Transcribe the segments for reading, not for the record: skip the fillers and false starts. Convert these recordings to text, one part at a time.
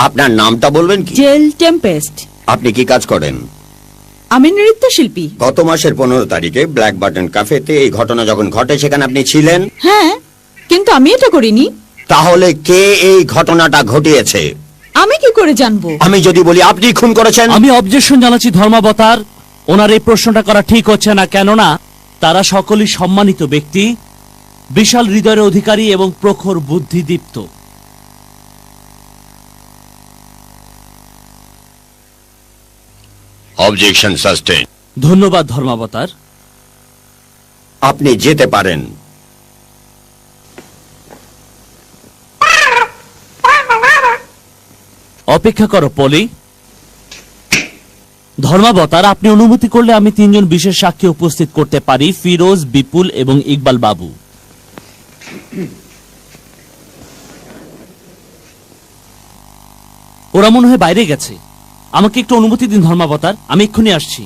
আপনার নামটা বলবেন কি? জেল টেম্পেস্ট। আপনি কি কাজ করেন? আমি নৃত্যশিল্পী। গত মাসের 15 তারিখে ব্ল্যাক বাটন ক্যাফেতে এই ঘটনা যখন ঘটে সেখানে আপনি ছিলেন? হ্যাঁ, কিন্তু আমি এটা করিনি। তাহলে কে এই ঘটনাটা ঘটিয়েছে? আমি কি করে জানবো? আমি যদি বলি আপনি খুন করেছেন? আমি অবজেকশন জানাচ্ছি ধর্মাবতার। ওনার এই প্রশ্নটা করা ঠিক হচ্ছে না, কেননা তারা সকলেই সম্মানিত ব্যক্তি, বিশাল হৃদয়ের অধিকারী এবং প্রখর বুদ্ধিদীপ্ত। Objection sustain. ধন্যবাদ ধর্মাবতার। আপনি যেতে পারেন। অপেক্ষা করো পলি। ধর্মাবতার, আপনি অনুমতি করলে আমি 3 জন বিশেষ সাক্ষী উপস্থিত করতে পারি, ফিরোজ, বিপুল এবং ইকবাল বাবু। ওরা মনে হয় বাইরে গেছে। আমাকে একটু অনুমতি দিন ধর্মাবতার, আমি এক্ষুনি আসছি।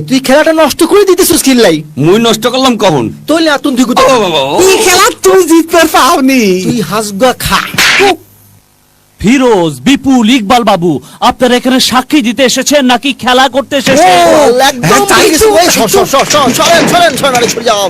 তুই খেলাটা নষ্ট করে দিতেছিস কিল্লাই। মুই নষ্ট করলাম কখন? তোলে আতুন তুই ও বাবা, এই খেলা তুই জিততে পাওনি। তুই হাসগা খা। ফিরোজ, বিপুল, ইকবাল বাবু, আপনারা এখানে সাক্ষী দিতে এসেছেন নাকি খেলা করতে এসেছেন? একদম চাই গেছে। ওই সরেন আরে সরে যাও।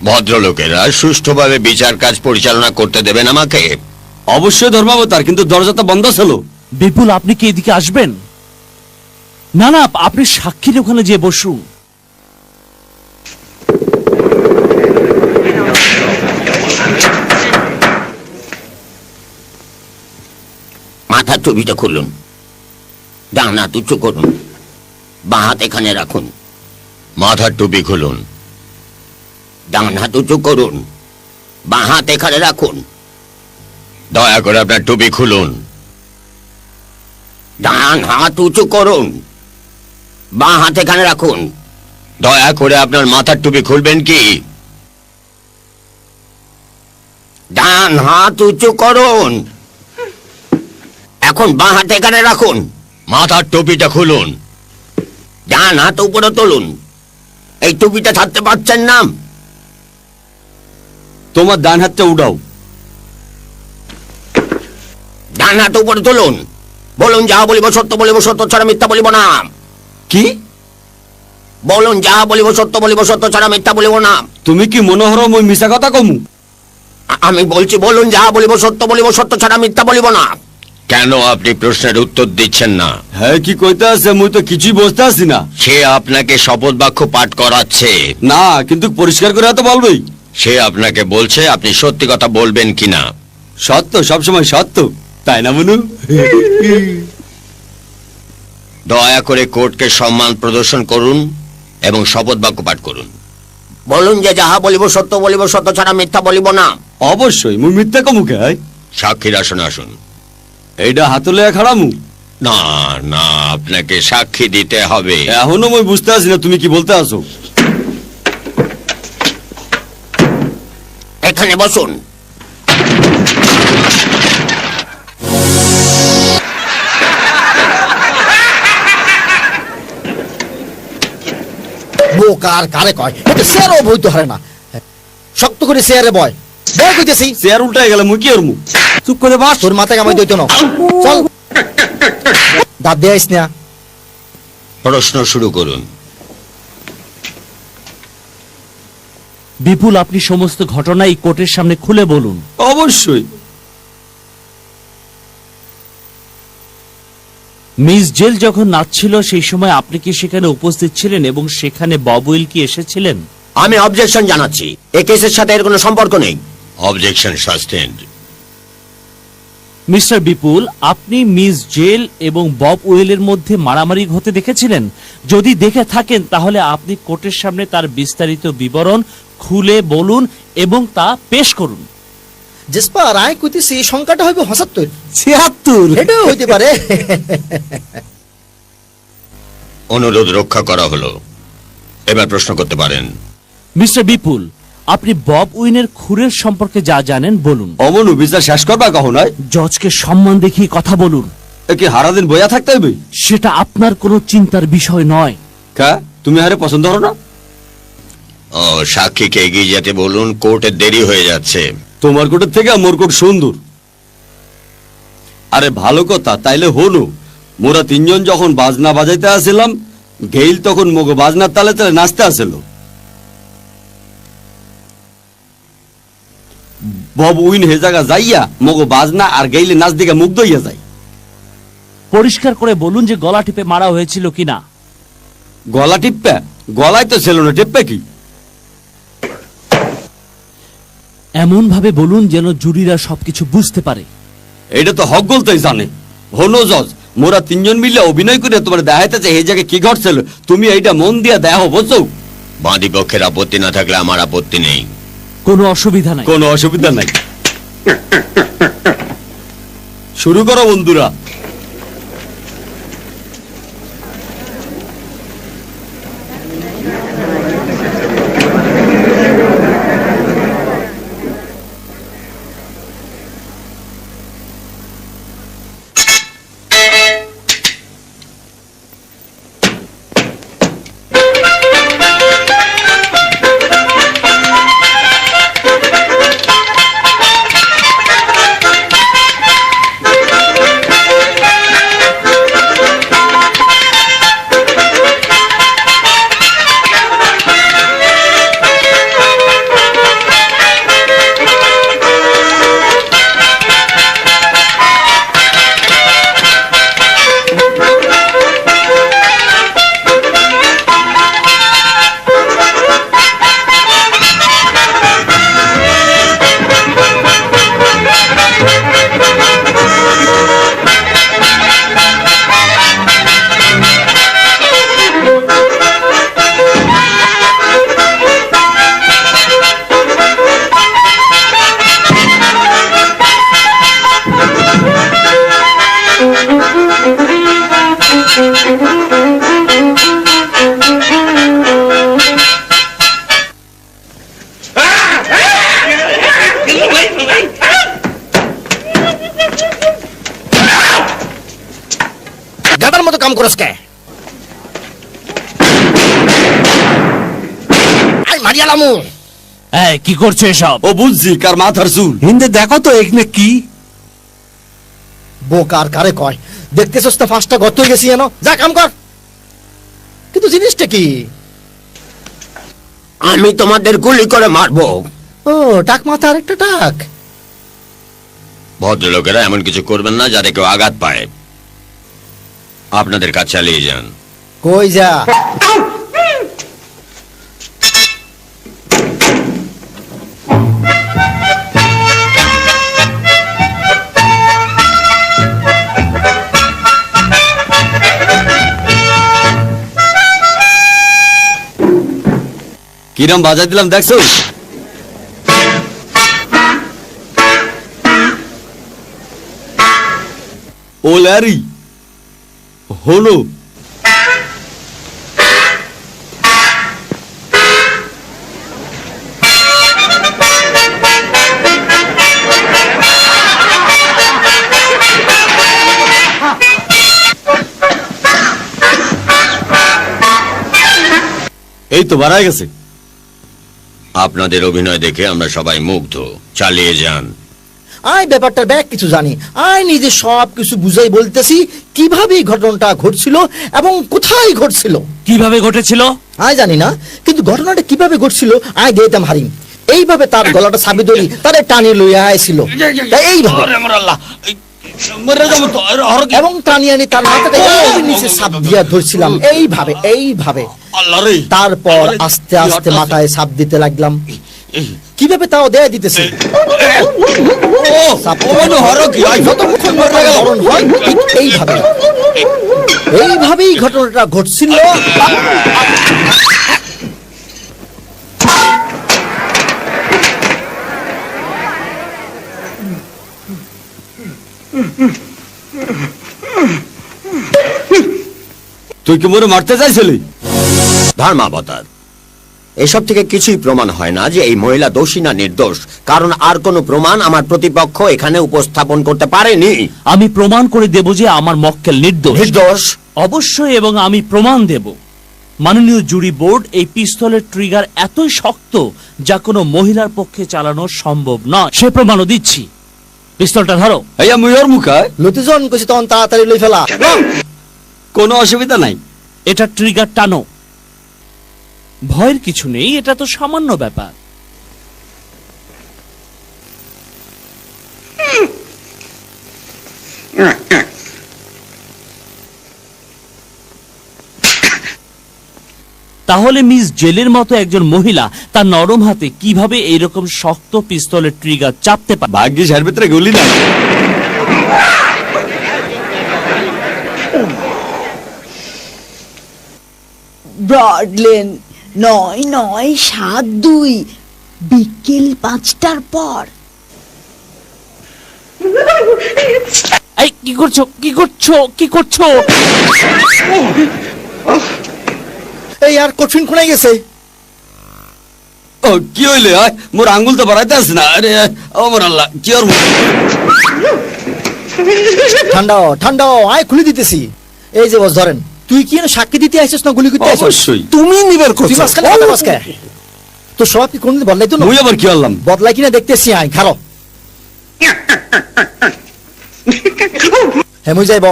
ভদ্রলোকেরা সুষ্ঠুভাবে বিচার কাজ পরিচালনা করতে দেবেন আমাকে? অবশ্যই ধর্মাবতার, কিন্তু দরজাটা বন্ধ ছিল। বিপুল, আপনি কি এদিকে আসবেন? না না, আপনি সাক্ষীর ওখানে যেয়ে বসুন। মাথার টুপিটা খুলুন, ডান হাত উঁচু করুন, বাঁ হাত এখানে রাখুন। মাথার টুপি খুলুন, ডান হাত উঁচু করুন, বাঁ হাত এখানে রাখুন। দয়া করে আপনার টুপি খুলুন, ডান হাত উঁচু করুন, বাঁ হাত এখানে রাখুন। দয়া করে আপনার মাথার টুপি খুলবেন কি? ডান হাত উঁচু করুন, এখন বাঁ হাত এখানে রাখুন। মাথার টুপিটা খুলুন, ডান হাত উপরে তুলুন। এই টুপিটা ছাড়তে পারছেন না? তোমার ডান হাতটা উঠাও। ডান হাত উপরে তুলুন। বলুন, যাহা বলিব সত্য বলিব, সত্য ছাড়া মিথ্যা বলিব না। কি বলুন, যাহা বলিব সত্য বলিব, সত্য ছাড়া মিথ্যা বলিব না। তুমি কি মনে হরো মই মিছা কথা কমু? আমি বলছি, বলুন, যাহা বলিব সত্য বলিব, সত্য ছাড়া মিথ্যা বলিব না। কেন আপনি প্রশ্নের উত্তর দিচ্ছেন না? হ্যাঁ, কি কইতে আছে? মুই তো কিছুই বুঝতে আছি না। সে আপনাকে শপথ বাক্য পাঠ করাচ্ছে। না, কিন্তু পরিষ্কার করে তো বলবেই। সে আপনাকে বলছে আপনি সত্যি কথা বলবেন কিনা। সত্য সবসময় সত্য, তাই না মনু? দয়া করে কোর্টকে সম্মান প্রদর্শন করুন এবং শপথ বাক্য পাঠ করুন। বলুন যে যাহা বলিব সত্য বলিব, সত্য ছাড়া মিথ্যা বলিব না। অবশ্যই, মুই মিথ্যা কমুকে। সাক্ষীর আসনে আসুন। এইটা হাতলে খাড়ামু? না না, আপনাকে সাক্ষী দিতে হবে। এখনো মই বুঝতে আছি না তুমি কি বলতে আসো। এখানে বসুন। বোকার কারে কয়, এটা শেয়ারও বইতে হয় না। শক্ত করে শেয়ারে বয় বয় কইতেছি। চেয়ার উল্টাই গেলে মুই কি করমু? চুপ করে বস। তোর মাথায় কামাই দইতো না। চল, দাঁত দিয়ে আইস না। প্রশ্ন শুরু করুন। বিপুল, আপনি সমস্ত ঘটনা এই কোর্টের সামনে খুলে বলুন। অবশ্যই। মিস জেল যখন নাচছিল সেই সময় আপনি কি সেখানে উপস্থিত ছিলেন এবং সেখানে ববুইল কি এসেছিলেন? আমি অবজেকশন জানাচ্ছি, এই কেসের সাথে এর কোনো সম্পর্ক নেই। Objection sustained. মিস্টার বিপুল, আপনি মিস জেল এবং বব উইলের মধ্যে মারামারি হতে দেখেছিলেন? যদি দেখে থাকেন তাহলে আপনি কোর্টের সামনে তার বিস্তারিত বিবরণ খুলে বলুন এবং তা পেশ করুন। জেসপার আয় কইতেছি এই সংখ্যাটা হইবে ৭৭। ৭৬। এটাও হইতে পারে। অনুরোধ রক্ষা করা হলো, এবার প্রশ্ন করতে পারেন। মিস্টার বিপুল, আপনি বব উইনের খুরের সম্পর্কে যা জানেন বলুন। অমনু বিচার শেষ করবা কখন হয়? জজকে সম্মান দেখিয়ে কথা বলুন। কি হারাদিন বইয়া থাকতে হবে? সেটা আপনার কোনো চিন্তার বিষয় নয়। কা তুমি হারে পছন্দ করো না? ও, সাক্ষীকে এগিয়ে যেতে বলুন, কোর্টে দেরি হয়ে যাচ্ছে। তোমার কোটের থেকে মোর কোট সুন্দর। আরে ভালো কথা, তাইলে হলো মোরা তিনজন যখন বাজনা বাজাইতে আসিলাম, গেইল তখন মগো বাজনার তালে তালে নাচতে আসিল। বব উইন হে জায়গা যাইয়া মগো বাজনা আর গেইলে নাচ দিকে মুগ্ধ হইয়া যায়। পরিষ্কার করে বলুন যে গলা টিপে মারা হয়েছিল কিনা। গলা টিপ্পা? গলায় তো ছিল না, টিপ্পা কি? এমন ভাবে বলুন যেন জুরিরা সবকিছু বুঝতে পারে। এটা তো হক বলতেই জানে। হলো জজ, মোরা তিনজন মিলে অভিনয় করে তোমার দেখাইতেছে এই জায়গায় কি ঘটছিল, তুমি এইটা মন দিয়া দেখো, বুঝছো? বাদী পক্ষের আপত্তি না থাকলে আমার আপত্তি নেই। কোনো অসুবিধা নাই। কোনো অসুবিধা নাই। শুরু করো বন্ধুরা। গাদার মতো কাম করস কে? আই মারিয়ালামু। এই কি করছো এসব? ও বুঝছি, কার মাথার চুল। হিন্দে দেখো তো এখানে কি? বোকার কারে কয়? দেখতেছস তো ফাঁসটা গত হয়ে গেছি জানো? যা কাম কর। কিন্তু জিনিসটা কি? আমি তোমাদের গুলি করে মারবো। ও, টাক মাথা আরেকটা টাক। ভদ্রলোকেরা এমন কিছু করবেন না যাতে কেউ আঘাত পায়। আপনাদের কাজ চালিয়ে যান। কই যা? কিরম বাজাই দিলাম দেখছো? ও ল্যারি, হলো এই তো বাড়ায় গেছে। আপনাদের অভিনয় দেখে আমরা সবাই মুগ্ধ। চালিয়ে যান। আয় ব্যাপারটা ব্যাক কিছু জানি। আয় নিজে সব কিছু বুঝাই বলতেছি কিভাবে এই ঘটনাটা ঘটছিল এবং কোথায় ঘটছিল। কিভাবে ঘটেছিল? আয় জানি না, কিন্তু ঘটনাটা কিভাবে ঘটছিল আয় দিতাম হারিম। এইভাবে তার গলাটা চাবি ধরি তারে টানি লইয়া আইছিল। তাই এইভাবে এবং টানি আনি তার মাথাটা এই নিচে চাপ দিয়া ধরছিলাম এইভাবে এইভাবে। তারপর আস্তে আস্তে মাথায় চাপ দিতে লাগলাম। কিভাবে তাও দেয়া দিতেছে। যতক্ষণ মরণ হয় ঠিক এইভাবেই ঘটনাটা ঘটছিল। তুই কি মোরে মারতে চাইছিলি? ধর্মাবতার, এসব থেকে কিছুই প্রমাণ হয় না যে এই মহিলা দোষী না নির্দোষ, কারণ আর কোনো প্রমাণ আমার প্রতিপক্ষ এখানে উপস্থাপন করতে পারেনি। আমি প্রমাণ করে দেব যে আমার মক্কেল নির্দোষ। নির্দোষ? অবশ্যই, এবং আমি প্রমাণ দেব। মাননীয় জুরি বোর্ড, এই পিস্তলের ট্রিগার এতই শক্ত যা কোনো মহিলার পক্ষে চালানো সম্ভব নয়। সে প্রমাণও দিচ্ছি। পিস্তলটা ধরো। এই আমি ওর মুখায় লতিজন কইছি তখন তাড়াতাড়ি লই ফেলা। কোনো অসুবিধা নাই। এটা ট্রিগার টানো। ভয়ের কিছু নেই, এটা তো সামান্য ব্যাপার। তাহলে মিস জেলের মতো একজন মহিলা তার নরম হাতে কিভাবে এইরকম শক্ত পিস্তলের ট্রিগার চাপতে পারে? ভাগ্যিস এর ভিতরে গুলি নাই। ব্রডলেন 9972 বিকেল 5টার পর। এই কি করছো, কি করছো, কি করছো? এই আর কঠিন খুনাই গেছে। ও কি হইলে? মোর আঙ্গুল তো বাড়াইতে আছে না। আরে ও মোর আল্লাহ, কি ওর মুখ? ঠান্ডা আয় খুলে দিতেছি। এই যে বস ধরেন, তুই কি সাক্ষী দিতে আসছিস না গুলি করতে আসছিস? অবশ্যই। তুমি নিবের তুই করছো। মাঝখানে কথা বলছ কেন? তোর স্বভাব কি কোনদিন বদলাইতো না? মুই আবার কি হলাম? বদলাই কিনা দেখতেছি। আয় খালো। হ্যাঁ মুই যাইব।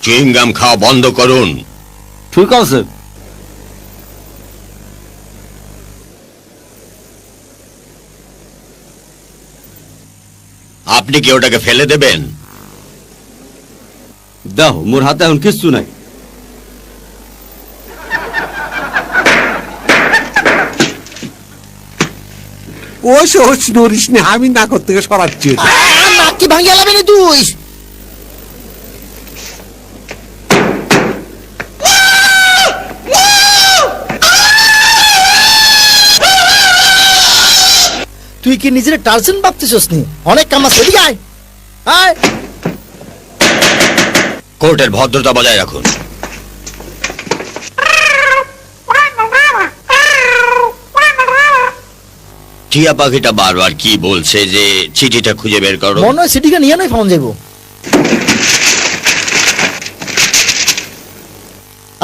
চুইংগাম খাওয়া বন্ধ করুন। ঠিক আছে। আপনি কি ওটাকে ফেলে দেবেন? দাও, মোর হাতে এখন কিচ্ছু নাই। ওই সোচ নড়িস নে, আমি না করতে সরাচ্ছি। নাক কি ভাঙিয়া লাবে না তুই? তুই কি নিজের টার্জেন ভাবতেছিস নি? অনেক কাম আছে। এদিকে আয়। আয়। কোর্টের ভদ্রতা বজায় রাখুন। টিয়া পাখিটা বারবার কি বলছে যে চিঠিটা খুঁজে বের করো? মনে হয় সিটিকে নিয়ে নয় পাওয়া যাবো।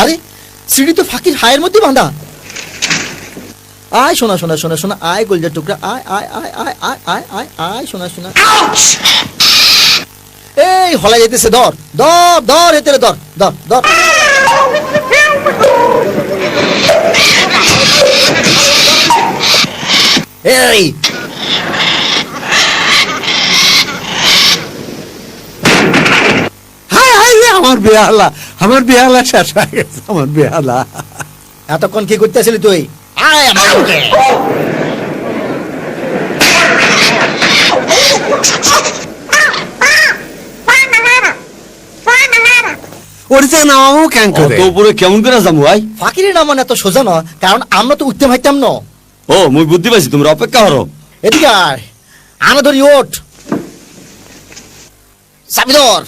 আরে সিঁড়ি তো ফাঁকির হায়ের মধ্যে বাঁধা। আয় শোনা শোনা শোনা শোনা, আয় গোলজার টুকরা, আয় আয় আয় আয় আয় আয় আয় আয় শোনা শোনা। এই হলা যাইতেছে, ধর ধর ধর, এতে ধর ধর ধর। এই হায় হায় রে, আমার বেহালা শেষ হয়ে গেছে। আমার বেহালা। এতক্ষণ কি করতেছিলি তুই? আয় আমার বুকে। ওর যে নামাও কেন করে? তো উপরে কেমন করে যাবো ভাই? ফাঁকিরে নামান এত সোজা না, কারণ আমরা তো উঠতে পারতাম না। ও মুই বুদ্ধি পাইছি, তোমরা অপেক্ষা করো। এদিকে আয়, আনা ধরি ওঠ। চাবি ধর।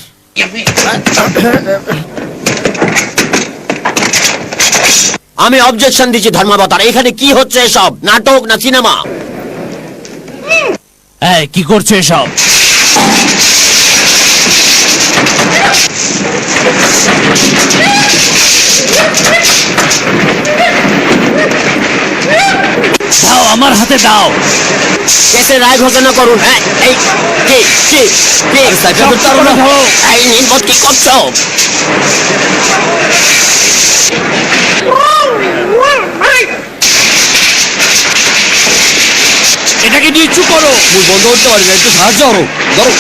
আমি অবজেকশন দিচ্ছি ধর্মাবতার, এখানে কি হচ্ছে এসব? নাটক না সিনেমা? এই কি করছো এসব? দাও, আমার হাতে দাও। কেসে রায় ঘোষণা করুন। হ্যাঁ, এই কি কি কি? এই নির্বোধ কি করছো? এটাকে নিয়ে চুপ করো মুই বন্ধ করতে পারি না একটু সাহায্য করো ধরো